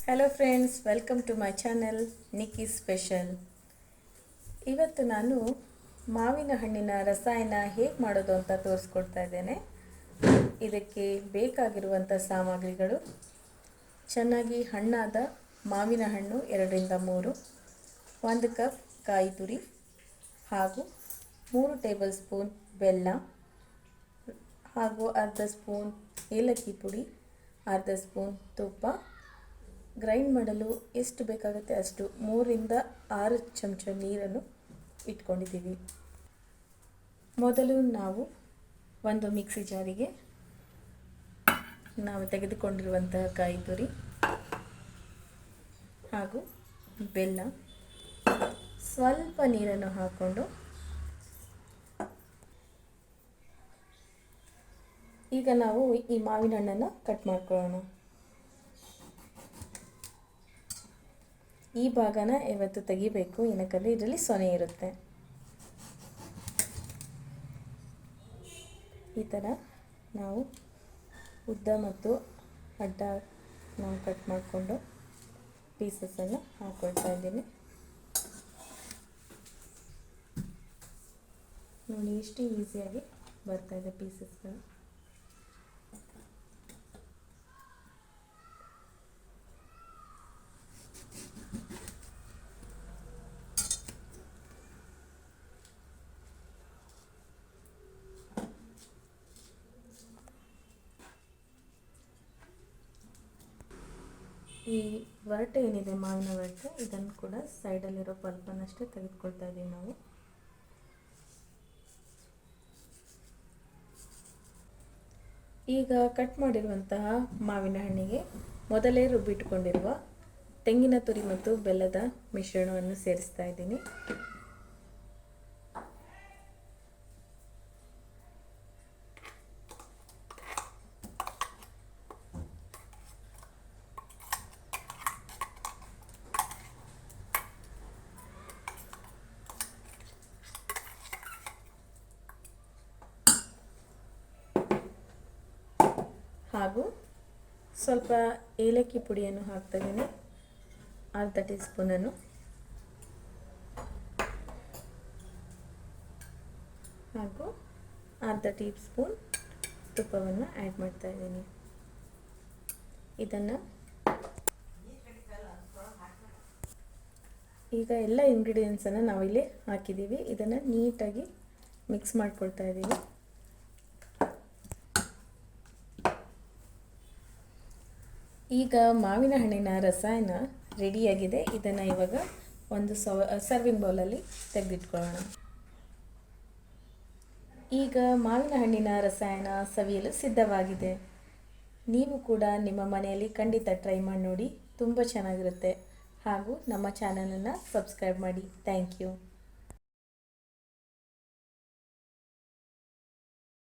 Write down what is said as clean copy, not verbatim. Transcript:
Hello friends, welcome to my channel Nikki special. ಇವತ್ತು ನಾನು ಮಾವಿನ ಹಣ್ಣಿನ ರಸಾಯನ ಹೇಗೆ ಮಾಡೋದು ಅಂತ ತೋರಿಸ್ಕೊಡ್ತಾ ಇದ್ದೇನೆ. ಇದಕ್ಕೆ ಬೇಕಾಗಿರುವಂಥ ಸಾಮಗ್ರಿಗಳು: ಚೆನ್ನಾಗಿ ಹಣ್ಣಾದ ಮಾವಿನ ಹಣ್ಣು 2ರಿಂದ 3, 1 ಕಪ್ ಕಾಯಿ ತುರಿ ಹಾಗೂ 3 ಟೇಬಲ್ ಸ್ಪೂನ್ ಬೆಲ್ಲ ಹಾಗೂ ಅರ್ಧ ಸ್ಪೂನ್ ಏಲಕ್ಕಿ ಪುಡಿ, ಅರ್ಧ ಸ್ಪೂನ್ ತುಪ್ಪ, ಗ್ರೈಂಡ್ ಮಾಡಲು ಎಷ್ಟು ಬೇಕಾಗುತ್ತೆ ಅಷ್ಟು 3ರಿಂದ 6 ಚಮಚ ನೀರನ್ನು ಇಟ್ಕೊಂಡಿದ್ದೀವಿ. ಮೊದಲು ನಾವು ಒಂದು ಮಿಕ್ಸಿ ಜಾರಿಗೆ ನಾವು ತೆಗೆದುಕೊಂಡಿರುವಂತಹ ಕಾಯಿ ತುರಿ ಹಾಗೂ ಬೆಲ್ಲ, ಸ್ವಲ್ಪ ನೀರನ್ನು ಹಾಕ್ಕೊಂಡು ಈಗ ನಾವು ಈ ಮಾವಿನ ಹಣ್ಣನ್ನು ಕಟ್ ಮಾಡ್ಕೊಳ್ಳೋಣ. ಈ ಭಾಗನ ಇವತ್ತು ತೆಗಿಬೇಕು, ಏನಕ್ಕಂದರೆ ಇದರಲ್ಲಿ ಸೊನೆ ಇರುತ್ತೆ. ಈ ಥರ ನಾವು ಉದ್ದ ಮತ್ತು ಅಡ್ಡ ನಾವು ಕಟ್ ಮಾಡಿಕೊಂಡು ಪೀಸಸನ್ನು ಹಾಕ್ಕೊಳ್ತಾ ಇದ್ದೀನಿ. ನೋಡಿ, ಎಷ್ಟು ಈಸಿಯಾಗಿ ಬರ್ತಾಯಿದೆ ಪೀಸಸ್ಗಳು. ಈ ವರಟೆ ಏನಿದೆ, ಮಾವಿನ ವರಟೆ, ಇದನ್ನು ಕೂಡ ಸೈಡಲ್ಲಿರೋ ಪಲ್ಪನ್ನಷ್ಟೇ ತೆಗೆದುಕೊಳ್ತಾ ಇದ್ದೀವಿ ನಾವು. ಈಗ ಕಟ್ ಮಾಡಿರುವಂತಹ ಮಾವಿನ ಹಣ್ಣಿಗೆ ಮೊದಲೇ ರುಬ್ಬಿಟ್ಕೊಂಡಿರುವ ತೆಂಗಿನ ತುರಿ ಮತ್ತು ಬೆಲ್ಲದ ಮಿಶ್ರಣವನ್ನು ಸೇರಿಸ್ತಾ ಇದ್ದೀನಿ. ಹಾಗೂ ಸ್ವಲ್ಪ ಏಲಕ್ಕಿ ಪುಡಿಯನ್ನು ಹಾಕ್ತಾ ಇದ್ದೀನಿ, ಅರ್ಧ ಟೀ ಸ್ಪೂನನ್ನು. ಹಾಗೂ ಅರ್ಧ ಟೀ ಸ್ಪೂನ್ ತುಪ್ಪವನ್ನು ಆ್ಯಡ್ ಮಾಡ್ತಾ ಇದ್ದೀನಿ. ಇದನ್ನು ಈಗ ಎಲ್ಲ ಇಂಗ್ರೀಡಿಯೆಂಟ್ಸನ್ನು ನಾವಿಲ್ಲಿ ಹಾಕಿದ್ದೀವಿ. ಇದನ್ನು ನೀಟಾಗಿ ಮಿಕ್ಸ್ ಮಾಡ್ಕೊಳ್ತಾ ಇದ್ದೀವಿ. ಈಗ ಮಾವಿನ ಹಣ್ಣಿನ ರಸಾಯನ ರೆಡಿಯಾಗಿದೆ. ಇದನ್ನು ಇವಾಗ ಒಂದು ಸರ್ವಿಂಗ್ ಬೌಲಲ್ಲಿ ತೆಗೆದಿಟ್ಕೊಳ್ಳೋಣ. ಈಗ ಮಾವಿನ ಹಣ್ಣಿನ ರಸಾಯನ ಸವಿಯಲು ಸಿದ್ಧವಾಗಿದೆ. ನೀವು ಕೂಡ ನಿಮ್ಮ ಮನೆಯಲ್ಲಿ ಖಂಡಿತ ಟ್ರೈ ಮಾಡಿ ನೋಡಿ, ತುಂಬ ಚೆನ್ನಾಗಿರುತ್ತೆ. ಹಾಗೂ ನಮ್ಮ ಚಾನಲನ್ನು ಸಬ್ಸ್ಕ್ರೈಬ್ ಮಾಡಿ. Thank you.